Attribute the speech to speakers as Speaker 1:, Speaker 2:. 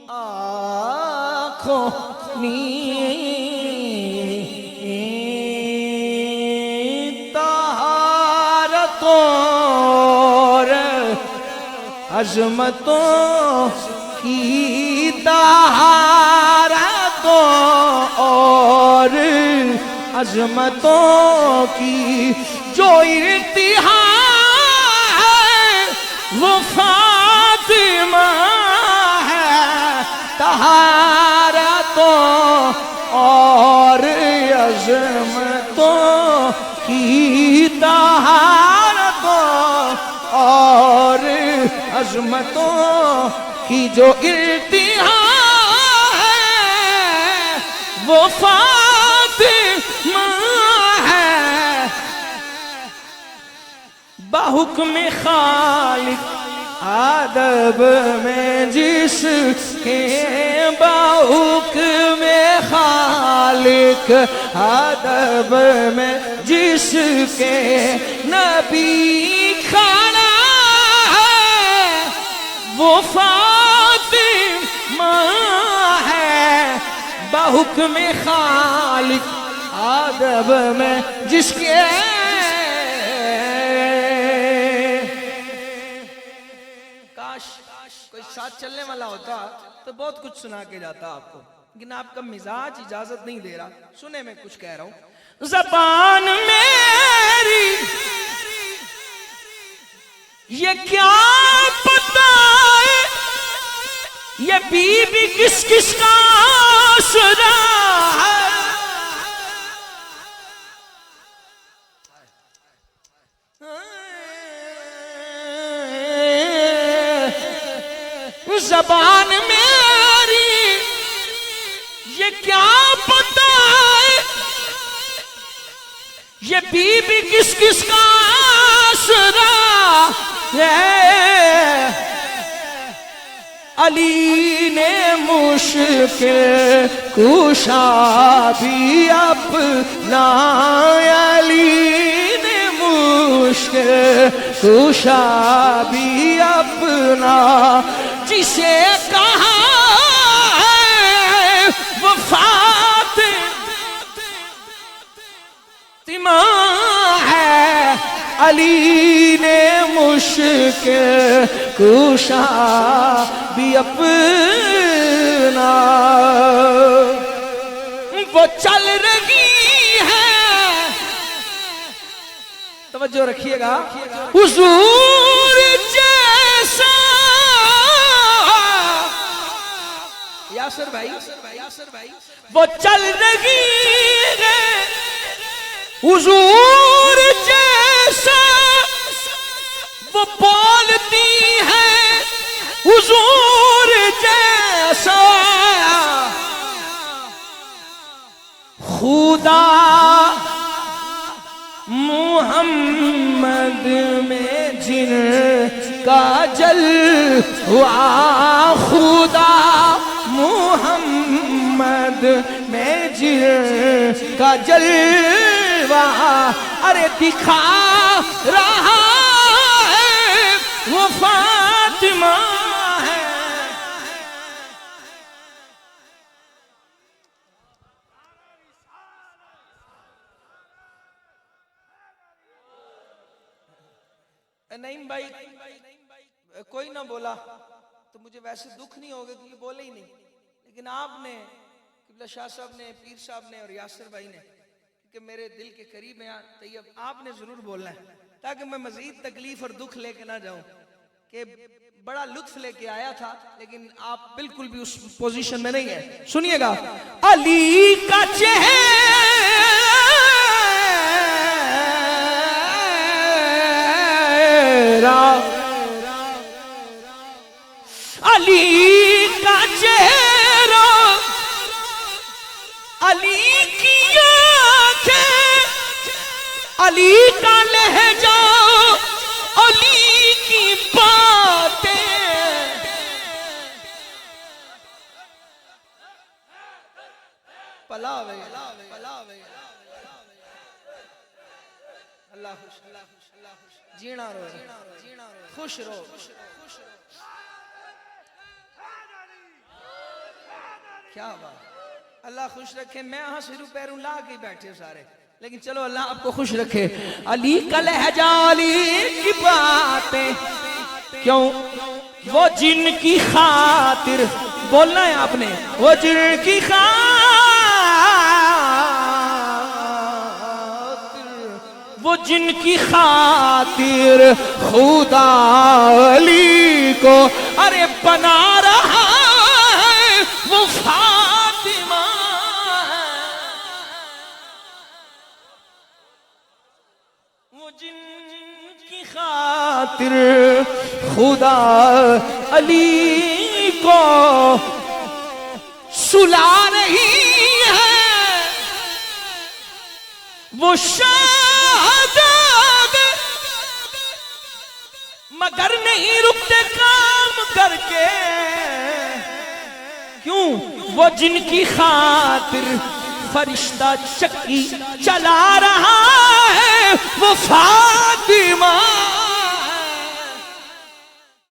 Speaker 1: आँखों अज़मतों की तहारतों और अज़मतों की जो इर्तिहा है वो फातिमा है। तहारतों और अज़मतों की तहारतों और अज़मतों की जो इर्तिहा है वो फातिमा है। बाहुक्म खालिक अदब में जिसके बाहुक्म खालिक अदब में जिसके नबी खड़ा वो फातिमा है। बाहुक्म खालिक अदब में जिसके काश कोई साथ चलने वाला होता तो बहुत कुछ सुना के जाता आपको, लेकिन आपका मिजाज इजाजत नहीं दे रहा। सुने मैं कुछ कह रहा हूं। ज़बान मेरी ये क्या पता है ये बीबी किस किस का आसरा है। ज़बान मेरी ये क्या पता है ये बीबी किस किस का आसरा है। अली ने मुश्किल कुशा भी अपना, अली ने मुश्किल कुशा भी अपना, जिसे कहा है वो फातिमा है। अली ने मुश्किल कुशा भी अपना, वो चल रही है। तवज्जो रखिएगा। हुजूर जैसा यासर भाई वो चल रही है। हुजूर जैसा वो बोलती है। हुजूर जैसा खुदा मुहम्मद में जिनका जलवा, खुदा मुहम्मद में जिनका जलवा अरे दिखा रहा है वो फातिमा है। नहीं भाई कोई ना बोला तो मुझे वैसे दुख नहीं होगा क्योंकि बोले ही नहीं, लेकिन आपने किबला शाह साहब ने, पीर साहब ने और यासर भाई ने, क्योंकि मेरे दिल के करीब है तैयब, आपने जरूर बोलना है ताकि मैं मजीद तकलीफ और दुख लेके ना जाऊं। कि बड़ा लुत्फ लेके आया था लेकिन आप बिल्कुल भी उस पोजीशन में नहीं है। सुनिएगा। अली का चेहरा, अली का चेहरा, अली की आंखें, अली का लहजा, अली की बातें, पलावे पलावे अल्लाह खुश जीना रो खुश रो। क्या बात, अल्लाह खुश रखे। मैं यहाँ सिरू पैरों ला के बैठे सारे, लेकिन चलो अल्लाह आपको खुश रखे। अली का लहजा अली की बातें क्यों, वो जिनकी खातिर, बोलना है आपने, वो जिनकी खातिर, वो जिनकी खातिर खुदा अली को अरे बना रहा है, वो फातिमा है। वो जिनकी खातिर खुदा अली को सुला रही है, वो शहजाद मगर नहीं रुकते काम करके। क्यों, वो जिनकी खातिर फरिश्ता चक्की चला रहा है, वो फातिमा